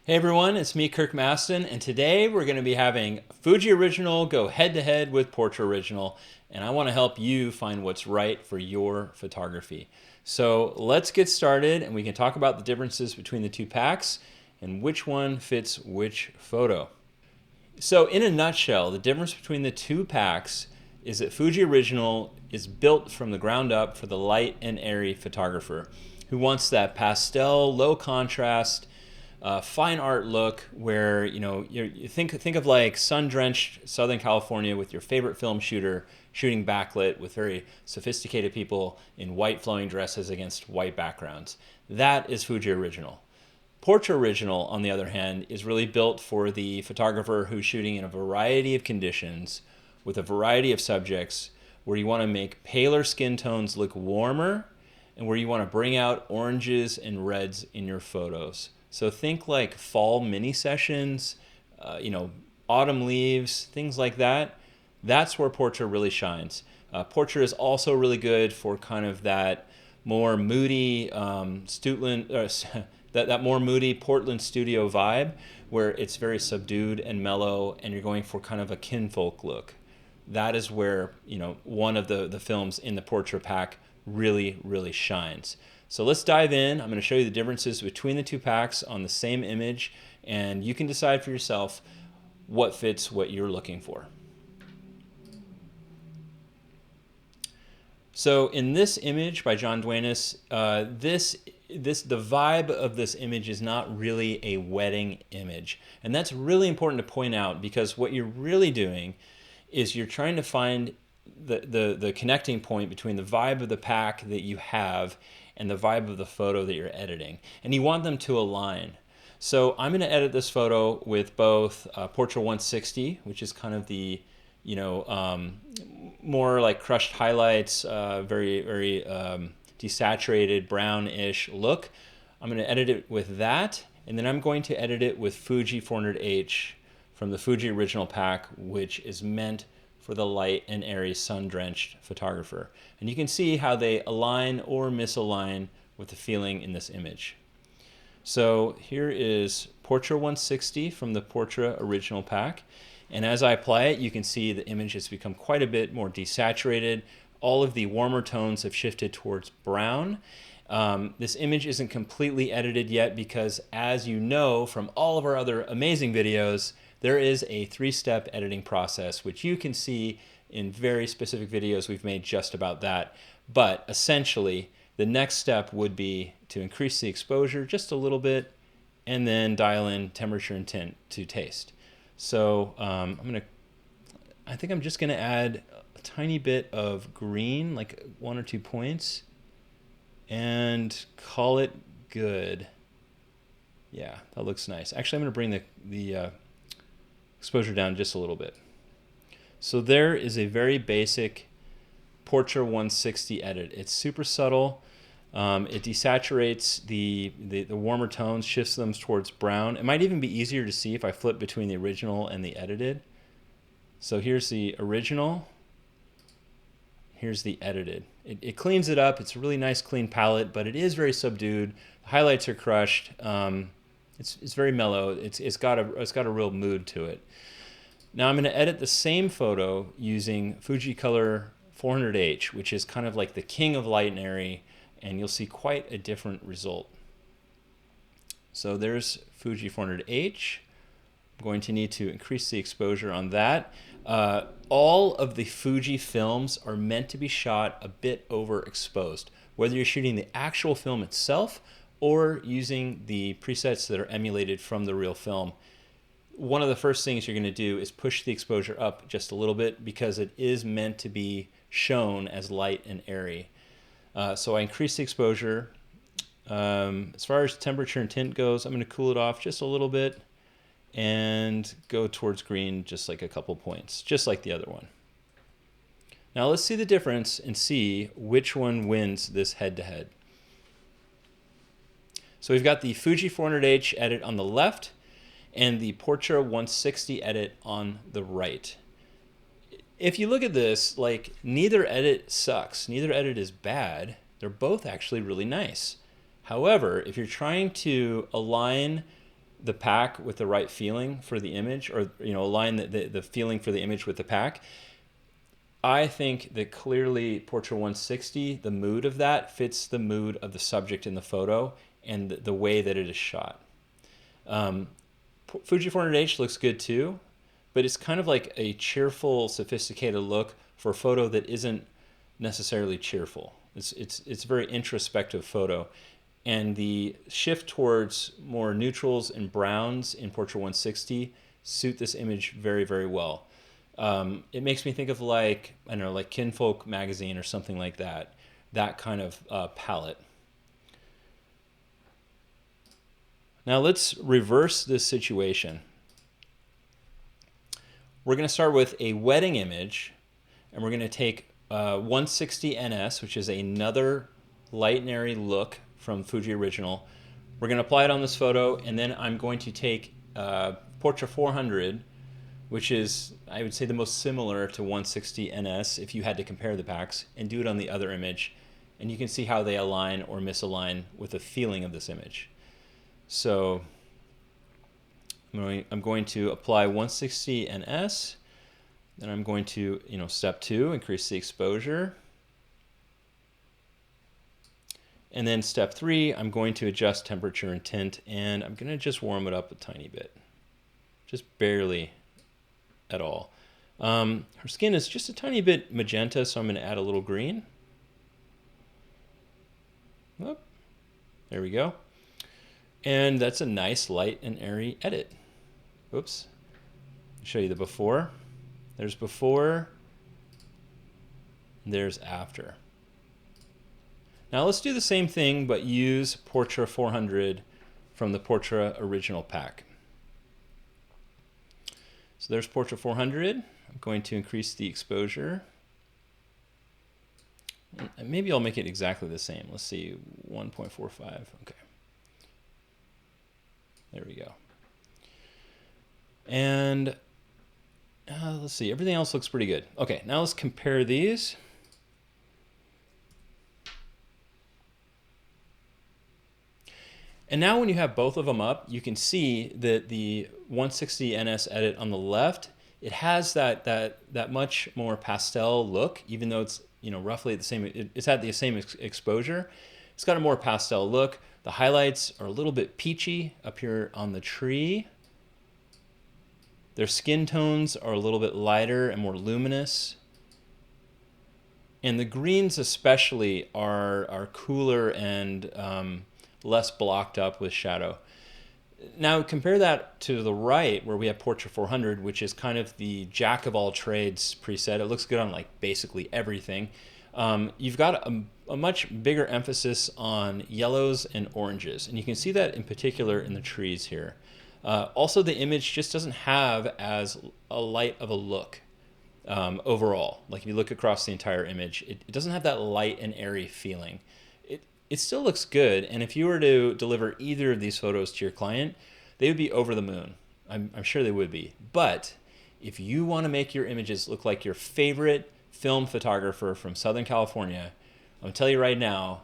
Hey everyone, it's me, Kirk Mastin, and today we're going to be having Fuji Original go head-to-head with Portra Original, and I want to help you find what's right for your photography. So let's get started, and we can talk about the differences between the two packs and which one fits which photo. So in a nutshell, the difference between the two packs is that Fuji Original is built from the ground up for the light and airy photographer who wants that pastel, low contrast, fine art look where you think of like sun-drenched Southern California with your favorite film shooter shooting backlit with very sophisticated people in white flowing dresses against white backgrounds. That is Fuji Original. Portra Original, on the other hand, is really built for the photographer who's shooting in a variety of conditions with a variety of subjects, where you want to make paler skin tones look warmer and where you want to bring out oranges and reds in your photos. So think like fall mini sessions, autumn leaves, things like that. That's where Portra really shines. Portra is also really good for kind of that more moody that more moody Portland studio vibe, where it's very subdued and mellow, and you're going for kind of a kinfolk look. That is where one of the films in the Portra pack really shines. So let's dive in. I'm going to show you the differences between the two packs on the same image, and you can decide for yourself what fits what you're looking for. So in this image by John Duenas, the vibe of this image is not really a wedding image. And that's really important to point out, because what you're really doing is you're trying to find the connecting point between the vibe of the pack that you have and the vibe of the photo that you're editing. And you want them to align. So I'm going to edit this photo with both Portra 160, which is kind of the more like crushed highlights, very desaturated brownish look. I'm going to edit it with that, and then I'm going to edit it with Fuji 400H from the Fuji Original pack, which is meant for the light and airy sun-drenched photographer. And you can see how they align or misalign with the feeling in this image. So here is Portra 160 from the Portra Original pack. And as I apply it, you can see the image has become quite a bit more desaturated. All of the warmer tones have shifted towards brown. This image isn't completely edited yet because, as you know from all of our other amazing videos, there is a 3-step editing process, which you can see in very specific videos we've made just about that. But essentially, the next step would be to increase the exposure just a little bit and then dial in temperature and tint to taste. So I think I'm just going to add a tiny bit of green, like 1 or 2 points, and call it good. Yeah, that looks nice. Actually, I'm going to bring the exposure down just a little bit. So there is a very basic Portra 160 edit. It's super subtle. It desaturates the warmer tones, shifts them towards brown. It might even be easier to see if I flip between the original and the edited. So here's the original. Here's the edited. It cleans it up. It's a really nice clean palette, but it is very subdued. The highlights are crushed. It's very mellow. It's got a real mood to it. Now I'm going to edit the same photo using Fuji Color 400H, which is kind of like the king of light and airy, and you'll see quite a different result. So there's Fuji 400H. I'm going to need to increase the exposure on that. All of the Fuji films are meant to be shot a bit overexposed, whether you're shooting the actual film itself or using the presets that are emulated from the real film. One of the first things you're going to do is push the exposure up just a little bit, because it is meant to be shown as light and airy. So I increase the exposure. As far as temperature and tint goes, I'm going to cool it off just a little bit and go towards green just like a couple points, just like the other one. Now let's see the difference and see which one wins this head-to-head. So we've got the Fuji 400H edit on the left and the Portra 160 edit on the right. If you look at this, like, neither edit sucks, neither edit is bad. They're both actually really nice. However, if you're trying to align the pack with the right feeling for the image, or align the feeling for the image with the pack, I think that clearly Portra 160, the mood of that fits the mood of the subject in the photo and the way that it is shot. Fuji 400H looks good too, but it's kind of like a cheerful, sophisticated look for a photo that isn't necessarily cheerful. It's a very introspective photo. And the shift towards more neutrals and browns in Portra 160 suit this image very, very well. It makes me think of like Kinfolk magazine or something like that. That kind of palette. Now let's reverse this situation. We're going to start with a wedding image, and we're going to take 160 NS, which is another light and airy look from Fuji Original. We're going to apply it on this photo, and then I'm going to take Portra 400, which is, I would say, the most similar to 160 NS if you had to compare the packs, and do it on the other image. And you can see how they align or misalign with the feeling of this image. So I'm going to apply 160 NS, then I'm going to, step 2, increase the exposure. And then step 3, I'm going to adjust temperature and tint, and I'm going to just warm it up a tiny bit. Just barely at all. Her skin is just a tiny bit magenta, so I'm going to add a little green. Oh, there we go. And that's a nice light and airy edit. Oops. I'll show you the before. There's before. There's after. Now let's do the same thing, but use Portra 400 from the Portra Original pack. So there's Portra 400. I'm going to increase the exposure. And maybe I'll make it exactly the same. Let's see, 1.45. Okay. There we go. And let's see, everything else looks pretty good. Okay, now let's compare these. And now when you have both of them up, you can see that the 160 NS edit on the left, it has that much more pastel look, even though it's roughly the same. It's at the same exposure. It's got a more pastel look. The highlights are a little bit peachy up here on the tree. Their skin tones are a little bit lighter and more luminous. And the greens especially are cooler and less blocked up with shadow. Now compare that to the right where we have Portra 400, which is kind of the jack of all trades preset. It looks good on like basically everything. You've got a much bigger emphasis on yellows and oranges, and you can see that in particular in the trees here. Also, the image just doesn't have as a light of a look overall. Like if you look across the entire image, it doesn't have that light and airy feeling. It still looks good, and if you were to deliver either of these photos to your client, they would be over the moon. I'm sure they would be. But if you want to make your images look like your favorite film photographer from Southern California, I'm going to tell you right now,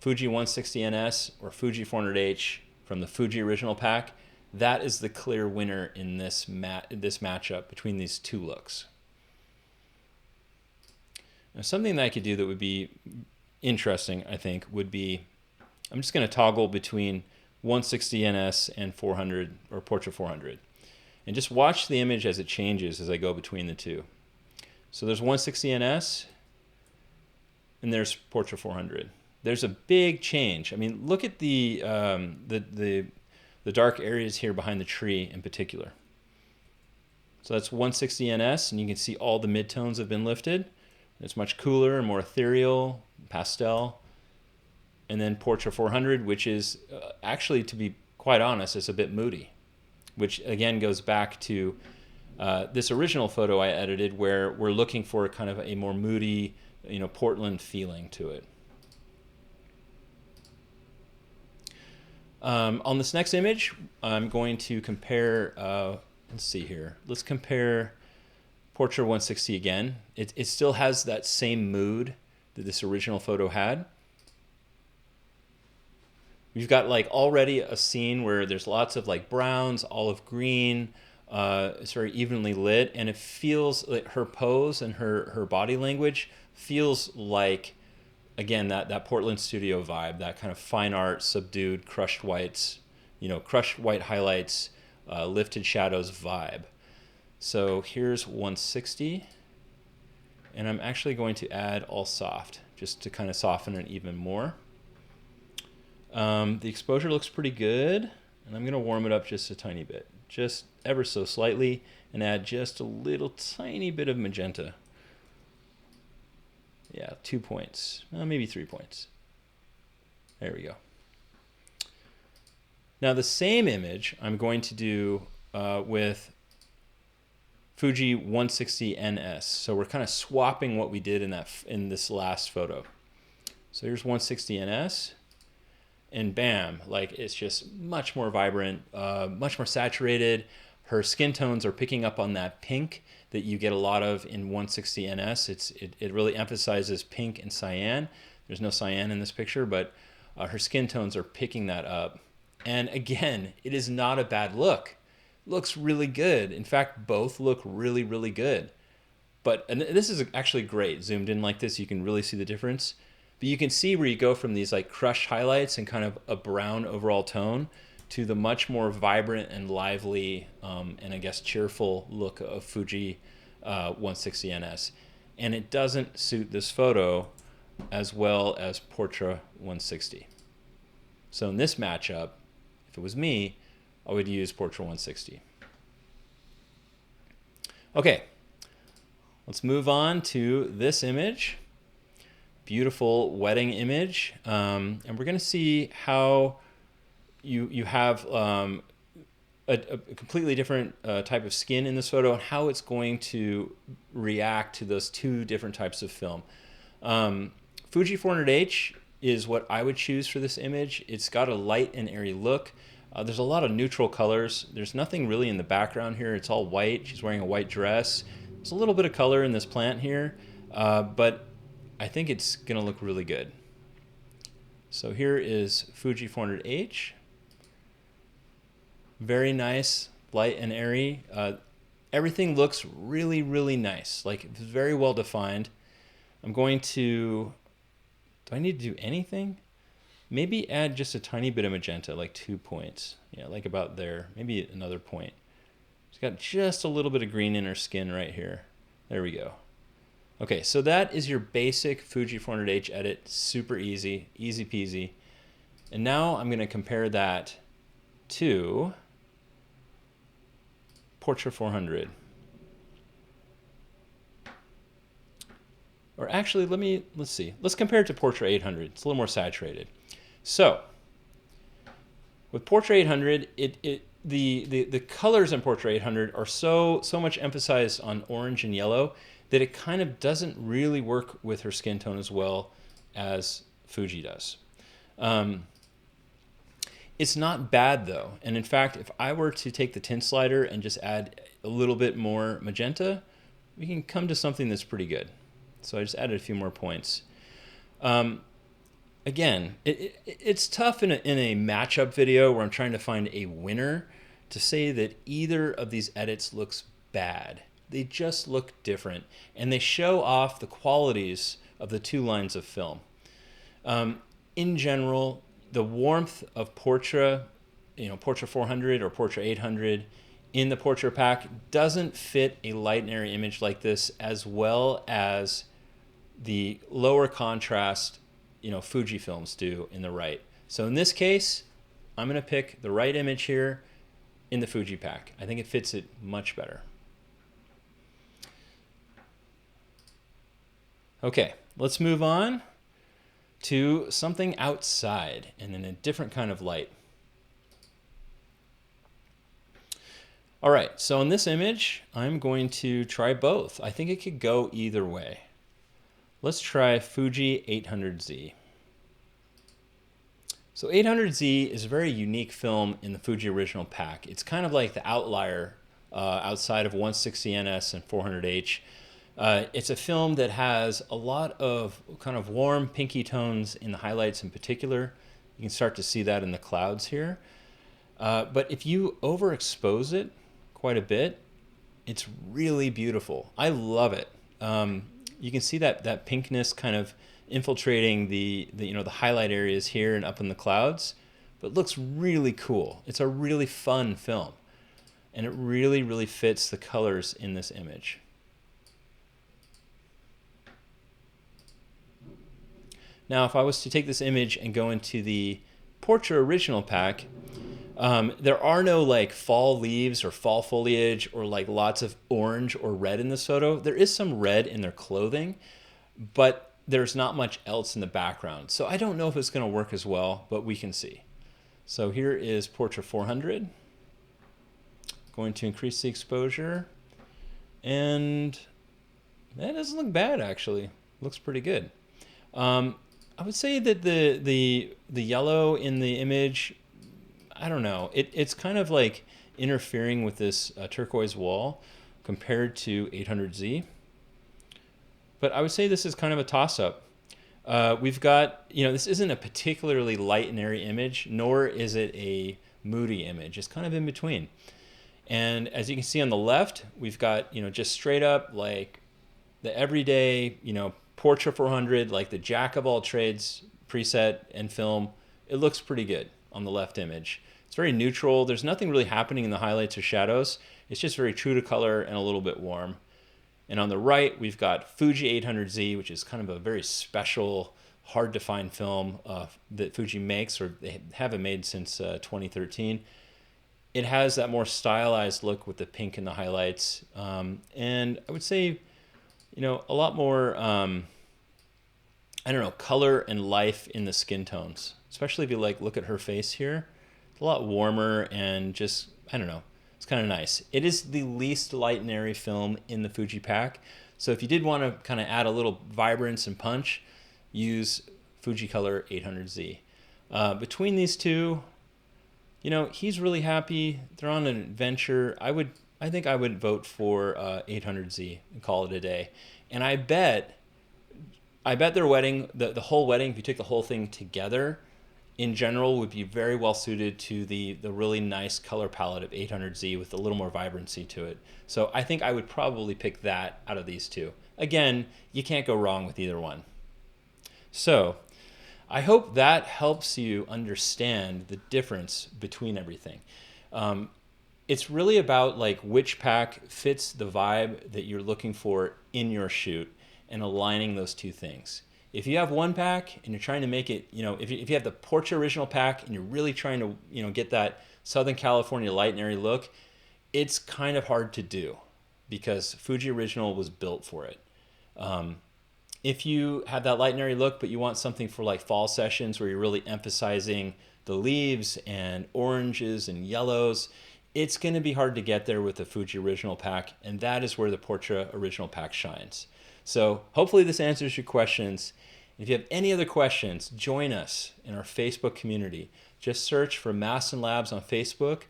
Fuji 160 NS or Fuji 400H from the Fuji Original pack, that is the clear winner in this matchup between these two looks. Now, something that I could do that would be interesting, I think, would be, I'm just going to toggle between 160 NS and 400 or Portra 400, and just watch the image as it changes as I go between the two. So there's 160 NS, and there's Portra 400. There's a big change. I mean, look at the dark areas here behind the tree in particular. So that's 160 NS, and you can see all the midtones have been lifted. It's much cooler and more ethereal, pastel. And then Portra 400, which is actually, to be quite honest, is a bit moody, which again goes back to this original photo I edited where we're looking for kind of a more moody, Portland feeling to it. On this next image, I'm going to compare, let's see here. Let's compare Portra 160 again. It still has that same mood that this original photo had. we've got like already a scene where there's lots of like browns, olive green. It's very evenly lit, and it feels like her pose and her body language feels like, again, that Portland studio vibe, that kind of fine art, subdued, crushed whites, crushed white highlights, lifted shadows vibe. So here's 160, and I'm actually going to add all soft just to kind of soften it even more. The exposure looks pretty good, and I'm going to warm it up just a tiny bit, just ever so slightly, and add just a little tiny bit of magenta. Yeah, 2 points, maybe 3 points. There we go. Now the same image I'm going to do with Fuji 160 NS. So we're kind of swapping what we did in this last photo. So here's 160 NS, and bam, like it's just much more vibrant, much more saturated. Her skin tones are picking up on that pink that you get a lot of in 160 NS. It really emphasizes pink and cyan. There's no cyan in this picture, but her skin tones are picking that up. And again, it is not a bad look. Looks really good. In fact, both look really, really good. And this is actually great. Zoomed in like this, you can really see the difference. But you can see where you go from these like crushed highlights and kind of a brown overall tone to the much more vibrant and lively and I guess cheerful look of Fuji 160 NS. And it doesn't suit this photo as well as Portra 160. So in this matchup, if it was me, I would use Portra 160. Okay, let's move on to this image. Beautiful wedding image. And we're going to see how you have a completely different type of skin in this photo and how it's going to react to those two different types of film. Fuji 400H is what I would choose for this image. It's got a light and airy look. There's a lot of neutral colors. There's nothing really in the background here. It's all white. She's wearing a white dress. There's a little bit of color in this plant here, but I think it's going to look really good. So here is Fuji 400H. Very nice, light and airy. Everything looks really, really nice. Like, it's very well defined. I'm going to... Do I need to do anything? Maybe add just a tiny bit of magenta, like 2 points. Yeah, like about there. Maybe another point. She's got just a little bit of green in her skin right here. There we go. Okay, so that is your basic Fuji 400H edit. Super easy, easy peasy. And now I'm going to compare that to Portra 400. Or actually, let's see. Let's compare it to Portra 800. It's a little more saturated. So, with Portra 800, the colors in Portra 800 are so much emphasized on orange and yellow that it kind of doesn't really work with her skin tone as well as Fuji does. It's not bad though, and in fact, if I were to take the tint slider and just add a little bit more magenta, we can come to something that's pretty good. So I just added a few more points. Again, it's tough in a matchup video where I'm trying to find a winner to say that either of these edits looks bad. They just look different, and they show off the qualities of the two lines of film. In general, the warmth of Portra, Portra 400 or Portra 800 in the Portra pack doesn't fit a light and airy image like this as well as the lower contrast, Fuji films do in the right. So in this case, I'm going to pick the right image here in the Fuji pack. I think it fits it much better. Okay, let's move on to something outside and in a different kind of light. All right, so in this image, I'm going to try both. I think it could go either way. Let's try Fuji 800Z. So 800Z is a very unique film in the Fuji Original pack. It's kind of like the outlier outside of 160 NS and 400H. It's a film that has a lot of kind of warm pinky tones in the highlights in particular, You can start to see that in the clouds here. But if you overexpose it quite a bit, it's really beautiful. I love it. You can see that pinkness kind of infiltrating the highlight areas here and up in the clouds, but it looks really cool. It's a really fun film, and it really, really fits the colors in this image. Now, if I was to take this image and go into the Portra Original pack, there are no like fall leaves or fall foliage or like lots of orange or red in this photo. There is some red in their clothing, but there's not much else in the background. So I don't know if it's going to work as well, but we can see. So here is Portra 400. Going to increase the exposure, and that doesn't look bad actually. Looks pretty good. I would say that the yellow in the image, I don't know, it's kind of like interfering with this turquoise wall compared to 800Z. But I would say this is kind of a toss-up. We've got, this isn't a particularly light and airy image, nor is it a moody image. It's kind of in between. And as you can see on the left, we've got, just straight up like the everyday, Portra 400, like the jack of all trades preset and film. It looks pretty good on the left image. It's very neutral. There's nothing really happening in the highlights or shadows. It's just very true to color and a little bit warm. And on the right, we've got Fuji 800Z, which is kind of a very special, hard to find film that Fuji makes, or they haven't made since 2013. It has that more stylized look with the pink in the highlights. And I would say, a lot more, color and life in the skin tones, especially if you look at her face here. It's a lot warmer and just, it's kind of nice. It is the least light and airy film in the Fuji pack. So if you did want to kind of add a little vibrance and punch, use Fuji Color 800Z. Between these two, he's really happy. They're on an adventure. I think I would vote for 800Z and call it a day. And I bet their wedding, the whole wedding, if you took the whole thing together, in general, would be very well suited to the really nice color palette of 800Z with a little more vibrancy to it. So I think I would probably pick that out of these two. Again, you can't go wrong with either one. So I hope that helps you understand the difference between everything. It's really about which pack fits the vibe that you're looking for in your shoot and aligning those two things. If you have one pack and you're trying to make it, if you have the Portra Original pack and you're really trying to, get that Southern California light and airy look, it's kind of hard to do because Fuji Original was built for it. If you have that light and airy look, but you want something for fall sessions where you're really emphasizing the leaves and oranges and yellows, it's going to be hard to get there with the Fuji Original pack, and that is where the Portra Original pack shines. So hopefully this answers your questions. If you have any other questions, join us in our Facebook community. Just search for Mastin Labs on Facebook.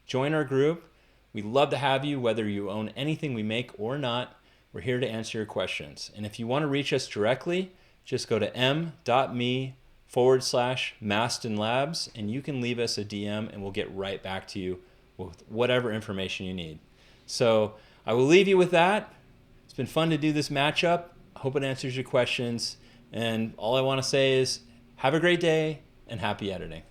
Join our group. We'd love to have you, whether you own anything we make or not. We're here to answer your questions. And if you want to reach us directly, just go to m.me/Mastin Labs, and you can leave us a DM, and we'll get right back to you with whatever information you need. So I will leave you with that. It's been fun to do this matchup. I hope it answers your questions. And all I want to say is have a great day and happy editing.